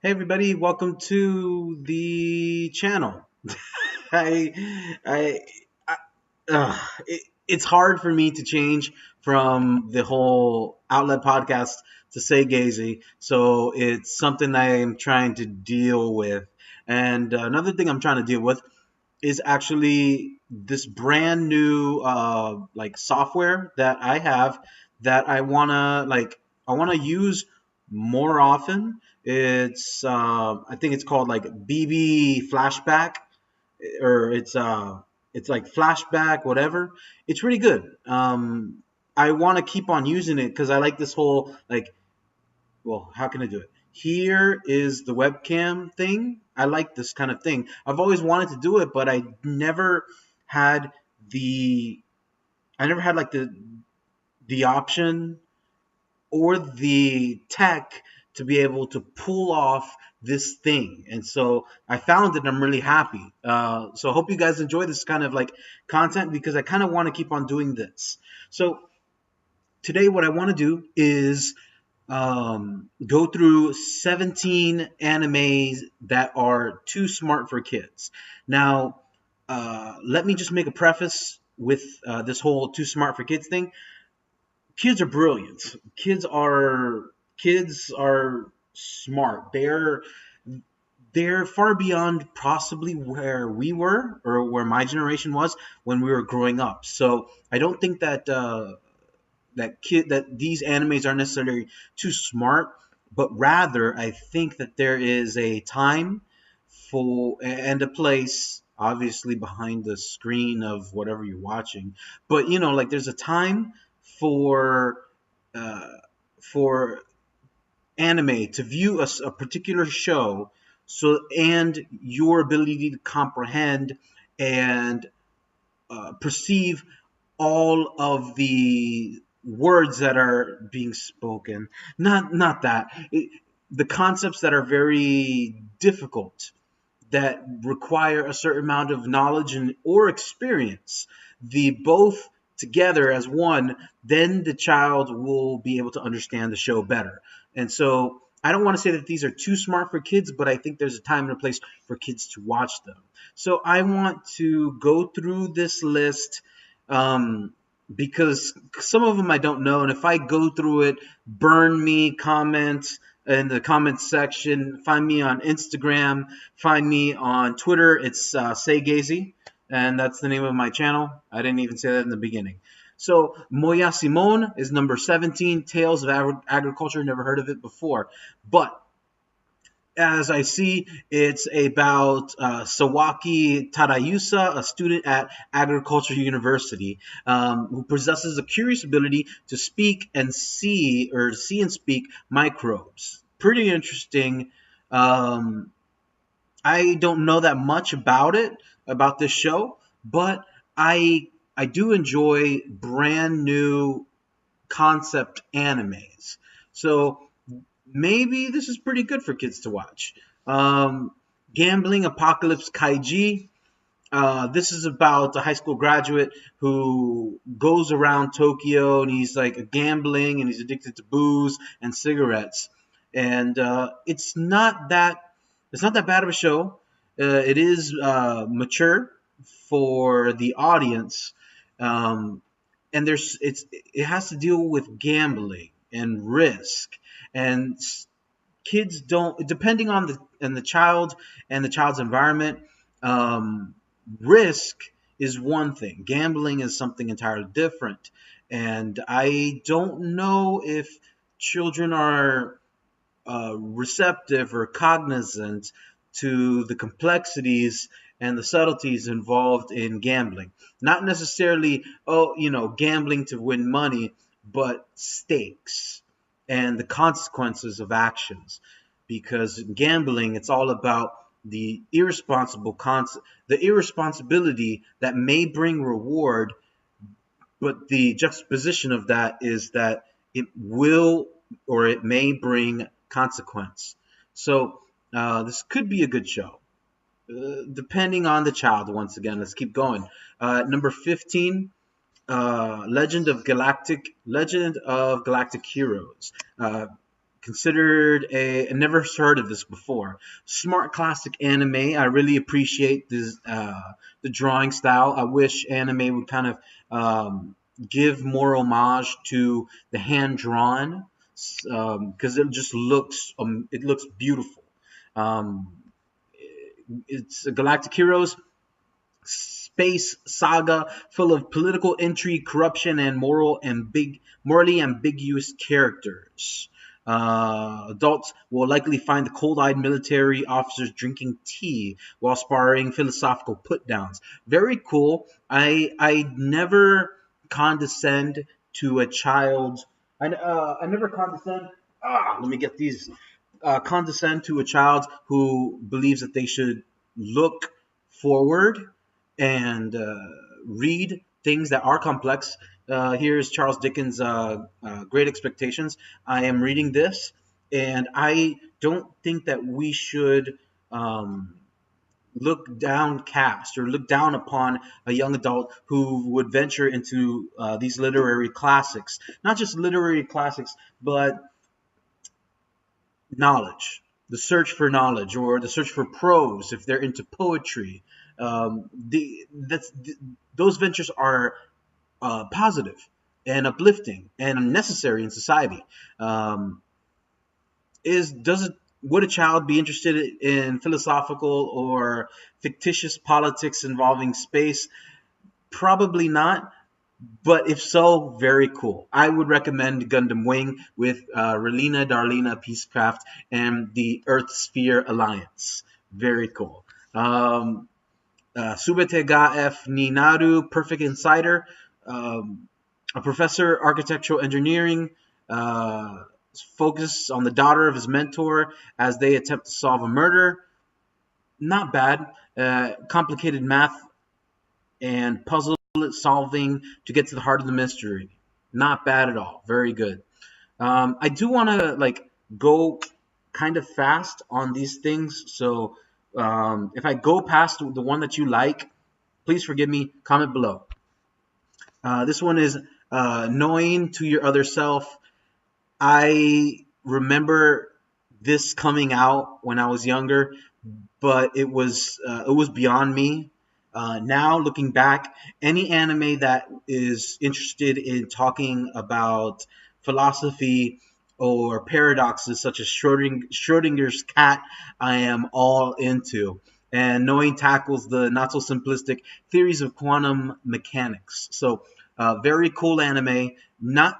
Hey everybody, welcome to the channel. I, I it's hard for me to change from the whole outlet podcast to SayGeizi, so it's something I am trying to deal with. And another thing I'm trying to deal with is actually this brand new like software that I have that I wanna use more often. It's I think it's called like BB Flashback, or it's like Flashback whatever. It's really good. I want to keep on using it because I like this whole like, well, how can I do it? Here is the webcam thing. I like this kind of thing. I've always wanted to do it, but had the I never had like the option or the tech to be able to pull off this thing. And so I found it. I'm really happy. So I hope you guys enjoy this kind of like content because I kind of want to keep on doing this. So today, what I want to do is go through 17 animes that are too smart for kids. Now, let me just make a preface with this whole too smart for kids thing. Kids are brilliant. Kids are smart. They're far beyond possibly where we were or where my generation was when we were growing up. So I don't think that these animes are necessarily too smart, but rather I think that there is a time for and a place, obviously behind the screen of whatever you're watching. But like there's a time for uh, for anime to view a particular show, so and your ability to comprehend and perceive all of the words that are being spoken. Not that the concepts that are very difficult, that require a certain amount of knowledge and or experience, the both together as one, then the child will be able to understand the show better. And so I don't want to say that these are too smart for kids, but I think there's a time and a place for kids to watch them. So I want to go through this list, because some of them I don't know, and if I go through it, burn me, comment in the comment section. Find me on Instagram. Find me on Twitter. It's SayGeizi, and that's the name of my channel. I didn't even say that in the beginning. So Moya Simone is number 17. Tales of Agriculture. Never heard of it before, but as I see, it's about Sawaki Tadayusa, a student at Agriculture University, who possesses a curious ability to speak and see, or see and speak microbes. Pretty interesting. Um, I don't know that much about it, about this show, but I do enjoy brand new concept animes. So maybe this is pretty good for kids to watch. Um, Gambling Apocalypse Kaiji. This is about a high school graduate who goes around Tokyo and he's like gambling and he's addicted to booze and cigarettes. And it's not that bad of a show. It is mature for the audience, um, and it has to deal with gambling and risk, and kids don't, depending on the child and the child's environment. um, Risk is one thing, gambling is something entirely different, and I don't know if children are receptive or cognizant to the complexities and the subtleties involved in gambling. Not necessarily, gambling to win money, but stakes and the consequences of actions. Because in gambling, it's all about the irresponsibility that may bring reward, but the juxtaposition of that is that it will or it may bring consequence. So this could be a good show, depending on the child. Once again, let's keep going. Number 15, Legend of Galactic Heroes. considered I never heard of this before. Smart classic anime. I really appreciate this the drawing style. I wish anime would kind of give more homage to the hand drawn, because it looks beautiful. Um, it's Galactic Heroes space saga full of political intrigue, corruption, and morally ambiguous characters. Adults will likely find the cold-eyed military officers drinking tea while sparring philosophical put-downs. Very cool. I never condescend to a child. I never condescend. Let me get these. Condescend to a child who believes that they should look forward and read things that are complex. Here's Charles Dickens' Great Expectations. I am reading this, and I don't think that we should um, look downcast or look down upon a young adult who would venture into these literary classics. Not just literary classics, but knowledge, the search for knowledge, or the search for prose if they're into poetry. Those ventures are positive and uplifting and necessary in society. Um, is does it Would a child be interested in philosophical or fictitious politics involving space? Probably not. But if so, very cool. I would recommend Gundam Wing with Relina Darlina Peacecraft and the Earth Sphere Alliance. Very cool. Subete ga F ni Naru, Perfect Insider, um, a professor architectural engineering, uh, focus on the daughter of his mentor as they attempt to solve a murder. Not bad. Complicated math and puzzle solving to get to the heart of the mystery. Not bad at all. Very good. I do want to go kind of fast on these things. So if I go past the one that you like, please forgive me. Comment below. This one is knowing to your other self. I remember this coming out when I was younger, but it was beyond me. Now looking back, any anime that is interested in talking about philosophy or paradoxes such as Schrodinger's cat, I am all into. And knowing tackles the not so simplistic theories of quantum mechanics. So, very cool anime. Not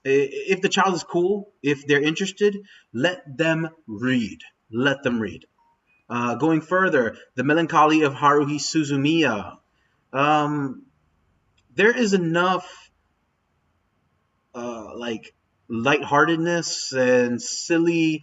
If the child is cool, if they're interested, let them read. Let them read. Going further, The Melancholy of Haruhi Suzumiya. Um, there is enough lightheartedness and silliness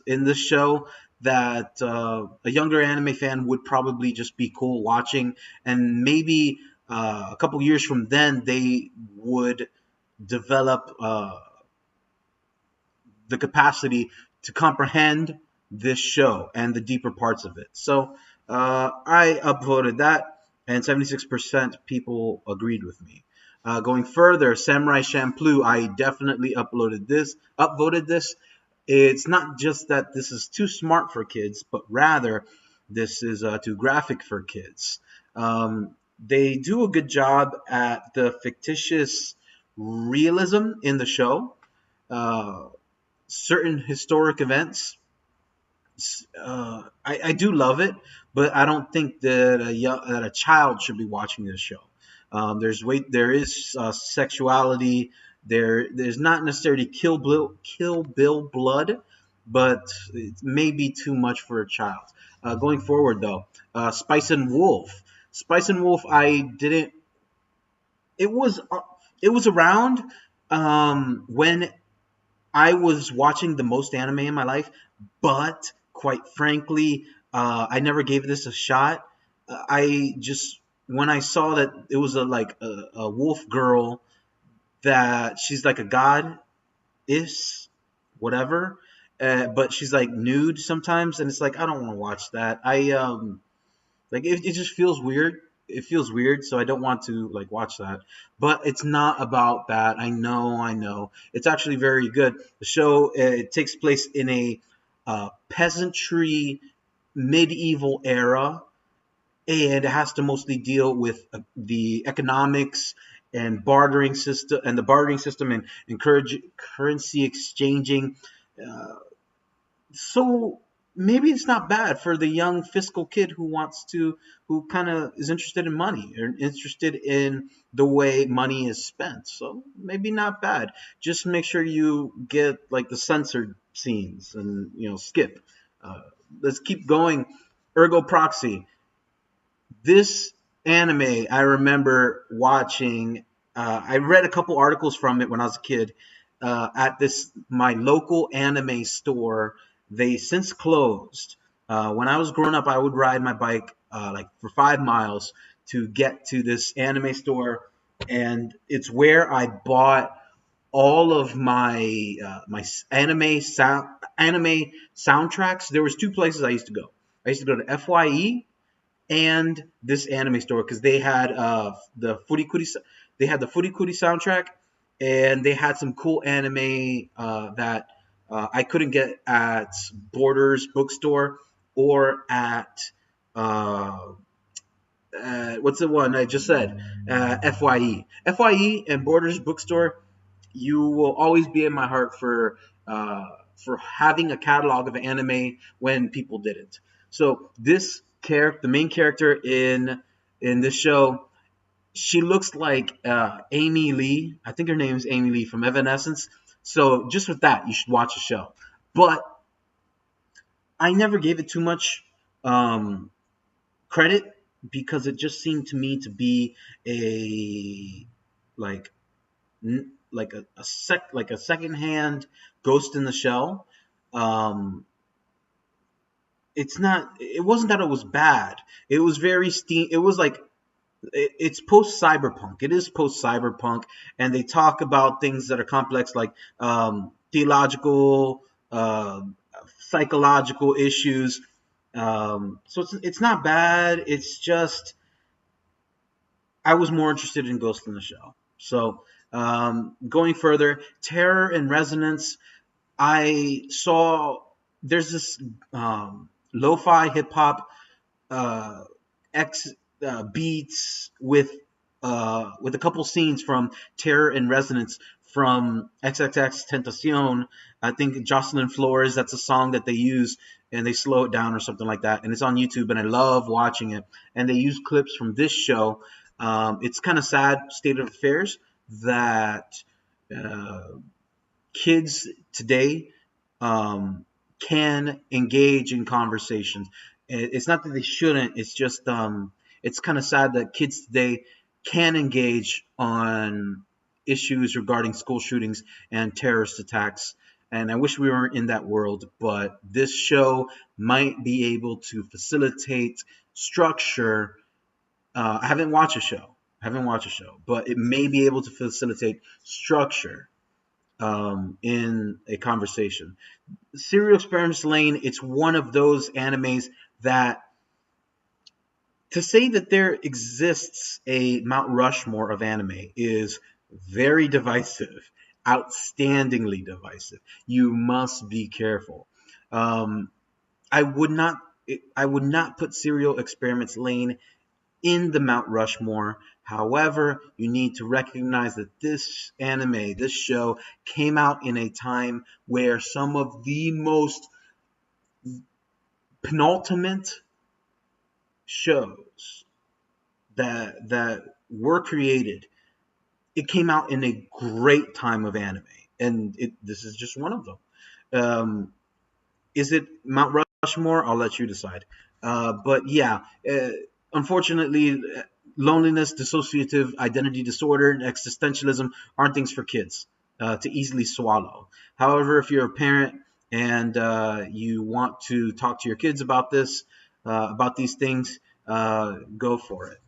in this show that a younger anime fan would probably just be cool watching, and maybe a couple years from then they would develop the capacity to comprehend this show and the deeper parts of it. So I upvoted that, and 76% people agreed with me. Going further, Samurai Champloo, I definitely upvoted this. It's not just that this is too smart for kids, but rather this is too graphic for kids. They do a good job at the fictitious realism in the show. Uh, Certain historic events. I do love it, but I don't think that that a child should be watching this show. There is sexuality. There's not necessarily Kill Bill blood, but it may be too much for a child. Going forward though, Spice and Wolf. Spice and Wolf, I didn't. It was it was around when I was watching the most anime in my life, but quite frankly, I never gave this a shot. I just When I saw that it was a wolf girl, that she's like a god is whatever, but she's like nude sometimes, and it's like I don't want to watch that. It just feels weird. it feels weird, so I don't want to like watch that. But it's not about that. I know. It's actually very good. The show, it takes place in a peasantry medieval era, and it has to mostly deal with the economics and bartering system and encourage currency exchanging. Uh, so maybe it's not bad for the young fiscal kid who kind of is interested in money or interested in the way money is spent. So maybe not bad. Just make sure you get like the censored scenes and skip. Uh, let's keep going. Ergo Proxy. This anime I remember watching. I read a couple articles from it when I was a kid. At this my local anime store, they since closed. When I was growing up, I would ride my bike like for 5 miles to get to this anime store, and it's where I bought all of my anime soundtracks. There was two places I used to go. I used to go to FYE and this anime store because they had the Furikuri soundtrack, and they had some cool anime that I couldn't get at Borders bookstore or at uh, what's the one I just said, Fye and Borders bookstore. You will always be in my heart for having a catalog of anime when people didn't. So this character, the main character in this show, she looks like Amy Lee. I think her name is Amy Lee from Evanescence. So just with that, you should watch the show. But I never gave it too much um, credit because it just seemed to me to be a like like a secondhand Ghost in the Shell. Um, it's not. It wasn't that it was bad. It was very steam. It was like it's post cyberpunk. It is post cyberpunk, and they talk about things that are complex, like theological, psychological issues. So it's not bad. It's just I was more interested in Ghost in the Shell. So going further, Terror and Resonance. I saw there's this lo-fi hip hop uh, X beats with a couple scenes from Terror and Resonance from XXX Tentacion. I think Jocelyn Flores. That's a song that they use, and they slow it down or something like that. And it's on YouTube, and I love watching it. And they use clips from this show. It's kind of sad state of affairs that uh, kids today can engage in conversations. It's not that they shouldn't. It's just it's kind of sad that kids today can engage on issues regarding school shootings and terrorist attacks. And I wish we weren't in that world, but this show might be able to facilitate structure. I haven't watched a show. But it may be able to facilitate structure in a conversation. Serial Experiments Lane, it's one of those animes that to say that there exists a Mount Rushmore of anime is very divisive, outstandingly divisive. You must be careful. Um, I would not I would not put Serial Experiments Lane in the Mount Rushmore. However, you need to recognize that this anime, this show, came out in a time where some of the most penultimate shows that were created, it came out in a great time of anime, and this is just one of them. Is it Mount Rushmore? I'll let you decide. But yeah, unfortunately, loneliness, dissociative identity disorder, and existentialism aren't things for kids to easily swallow. However, if you're a parent and you want to talk to your kids about about these things, go for it.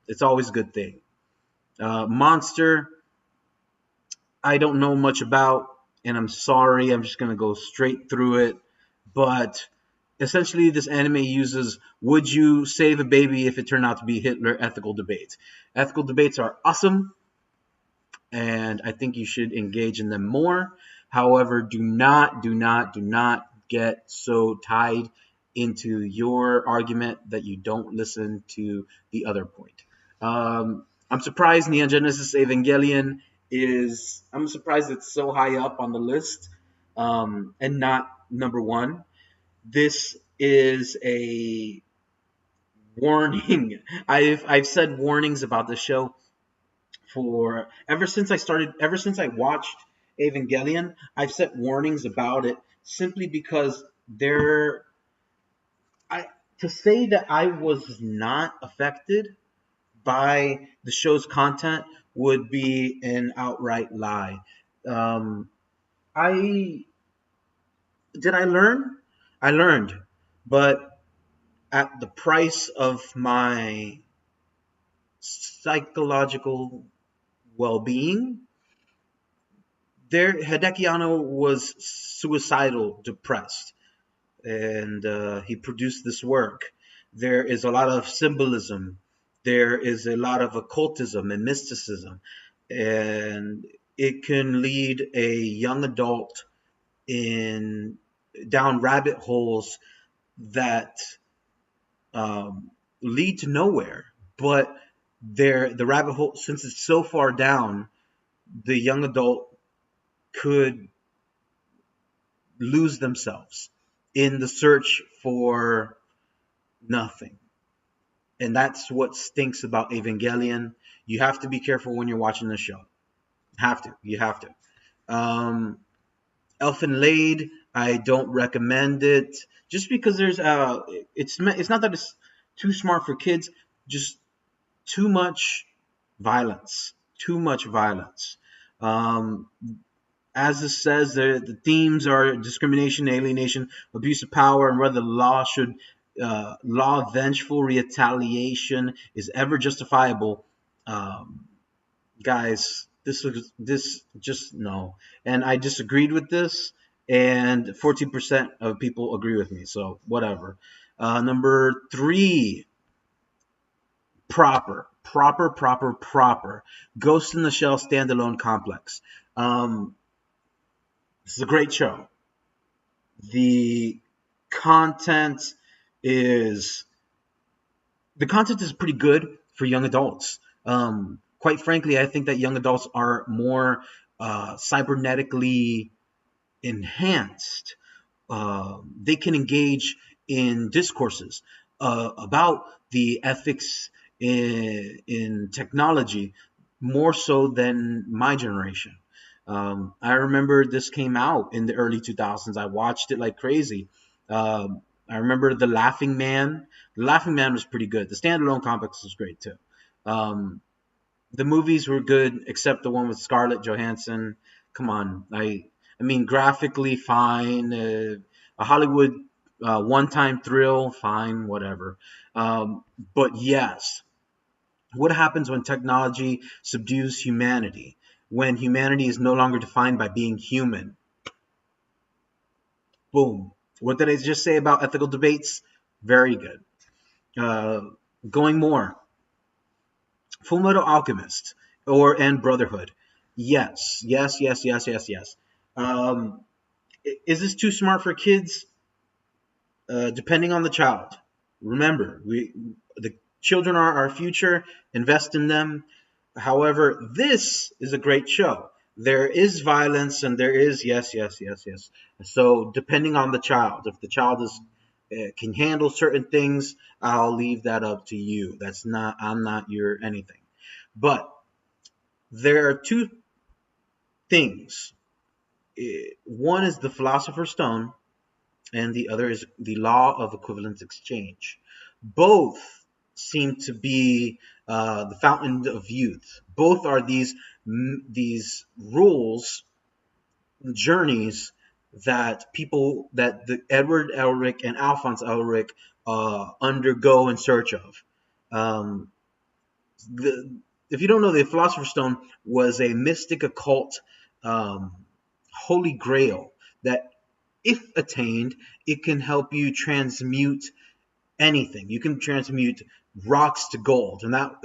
It's always a good thing. Monster, I don't know much about, and I'm sorry. I'm just gonna go straight through it, but essentially, this anime uses "Would you save a baby if it turned out to be Hitler?" ethical debates. Ethical debates are awesome, and I think you should engage in them more. However, do not get so tied into your argument that you don't listen to the other point. I'm surprised Neon Genesis Evangelion is. I'm surprised it's so high up on the list, and not number one. This is a warning. I've said warnings about the show for ever since I watched Evangelion. I've set warnings about it simply because there I to say that I was not affected by the show's content would be an outright lie. Um, I I learn? I learned, but at the price of my psychological well-being. There, Hideki Anno was suicidal, depressed, and he produced this work. There is a lot of symbolism. There is a lot of occultism and mysticism, and it can lead a young adult in down rabbit holes that um, lead to nowhere. But the rabbit hole, since it's so far down, the young adult could lose themselves in the search for nothing. And that's what stinks about Evangelion. You have to be careful when you're watching the show. Have to. You have to. Um, Elfin Laid, I don't recommend it just because it's not that it's too smart for kids, just too much violence. Too much violence. Um, as it says, the themes are discrimination, alienation, abuse of power, and whether the law should law vengeful retaliation is ever justifiable. Um, Guys, this just no, and I disagreed with this, and 14% of people agree with me. So whatever. Number three, proper. Ghost in the Shell standalone complex. Um, this is a great show. The content is the content is pretty good for young adults. Quite frankly, I think that young adults are more cybernetically enhanced. They can engage in discourses about the ethics in technology more so than my generation. I remember this came out in the early 2000s. I watched it like crazy. I remember The Laughing Man. The Laughing Man was pretty good. The standalone complex was great too. Um, the movies were good except the one with Scarlett Johansson. Come on, I mean graphically fine. A Hollywood one-time thrill, fine, whatever. But yes, what happens when technology subdues humanity? When humanity is no longer defined by being human? Boom. What did I just say about ethical debates? Very good. Uh, Going more. Full Metal Alchemist and Brotherhood. Yes. Um, is this too smart for kids? Depending on the child. Remember, the children are our future. Invest in them. However, this is a great show. There is violence and there is yes. So depending on the child, if the child is can handle certain things, I'll leave that up to you. That's not I'm not your anything. But there are two things. One is the Philosopher's Stone, and the other is the law of equivalent exchange. Both seem to be the fountain of youth. Both are these rules, journeys that the Edward Elric and Alphonse Elric undergo in search of. Um, the, if you don't know, the Philosopher's Stone was a mystic occult um, holy grail that if attained, it can help you transmute anything. You can transmute rocks to gold, and that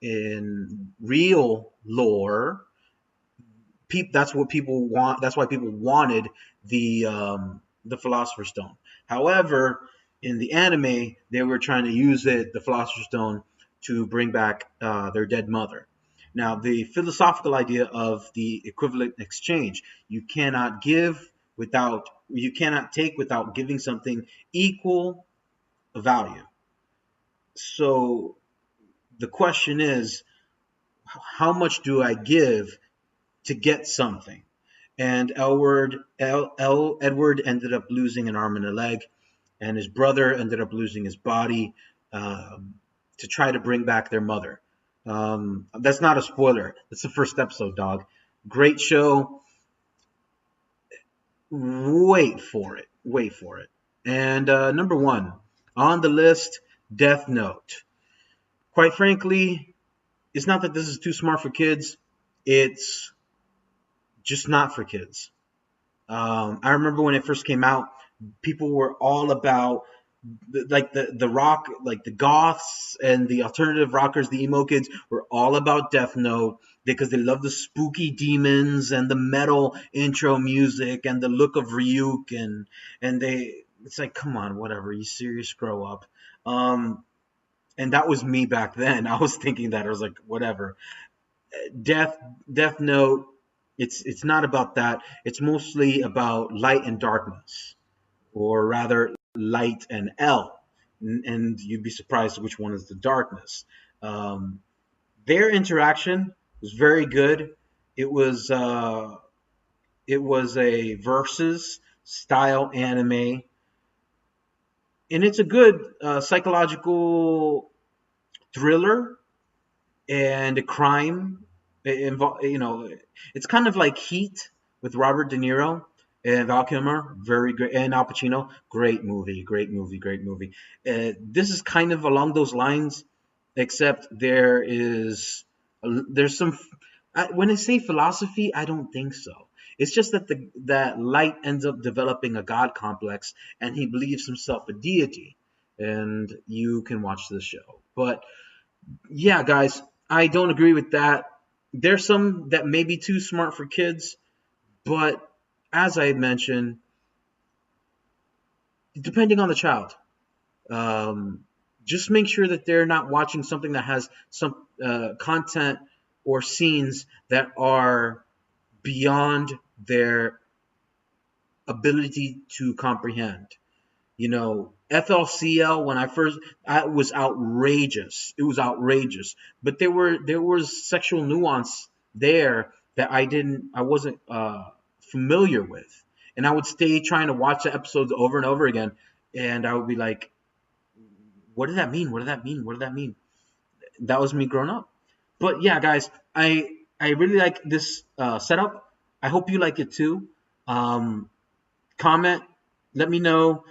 in real lore, that's what people want. That's why people wanted the Philosopher's Stone. However, in the anime, they were trying to use the Philosopher's Stone, to bring back their dead mother. Now, the philosophical idea of the equivalent exchange: you cannot take without giving something equal value. So the question is, how much do I give to get something? And Edward ended up losing an arm and a leg, and his brother ended up losing his body, to try to bring back their mother. That's not a spoiler. That's the first episode, dog. Great show. Wait for it. Wait for it. And number one on the list, Death Note. Quite frankly, it's not that this is too smart for kids. It's just not for kids. I remember when it first came out, people were all about the rock, like the goths and the alternative rockers, the emo kids were all about Death Note because they love the spooky demons and the metal intro music and the look of Ryuk, and it's like, come on, whatever, you serious, grow up. And that was me back then. I was thinking that. I was like, whatever. Death Note, it's not about that. It's mostly about light and darkness, or rather light and L. And you'd be surprised which one is the darkness. Their interaction was very good. It was a versus style anime, and it's a good psychological thriller and a crime. It's kind of like Heat with Robert De Niro and Val Kilmer, very great, and Al Pacino, great movie, great movie, great movie. This is kind of along those lines, except there's some. When I say philosophy, I don't think so. It's just that that Light ends up developing a god complex, and he believes himself a deity, and you can watch this show. But yeah, guys, I don't agree with that. There's some that may be too smart for kids, but as I had mentioned, depending on the child, just make sure that they're not watching something that has some content or scenes that are beyond their ability to comprehend. FLCL, when I was outrageous. It was outrageous, but there was sexual nuance there that I wasn't familiar with, and I would stay trying to watch the episodes over and over again, and I would be like, what did that mean? What did that mean? What did that mean? That was me growing up. But yeah, guys, I really like this setup. I hope you like it too. Comment, let me know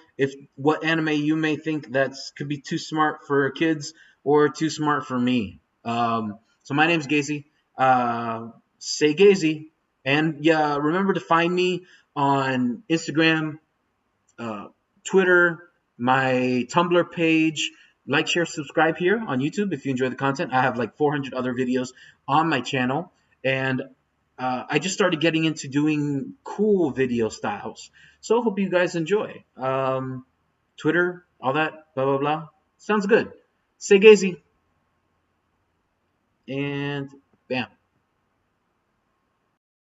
what anime you may think could be too smart for kids or too smart for me. So my name's Gazy. SayGeizi, and yeah, remember to find me on Instagram, Twitter, my Tumblr page. Like, share, subscribe here on YouTube if you enjoy the content. I have like 400 other videos on my channel, and I just started getting into doing cool video styles. So hope you guys enjoy. Twitter, all that, blah, blah, blah. Sounds good. SayGeizi. And bam.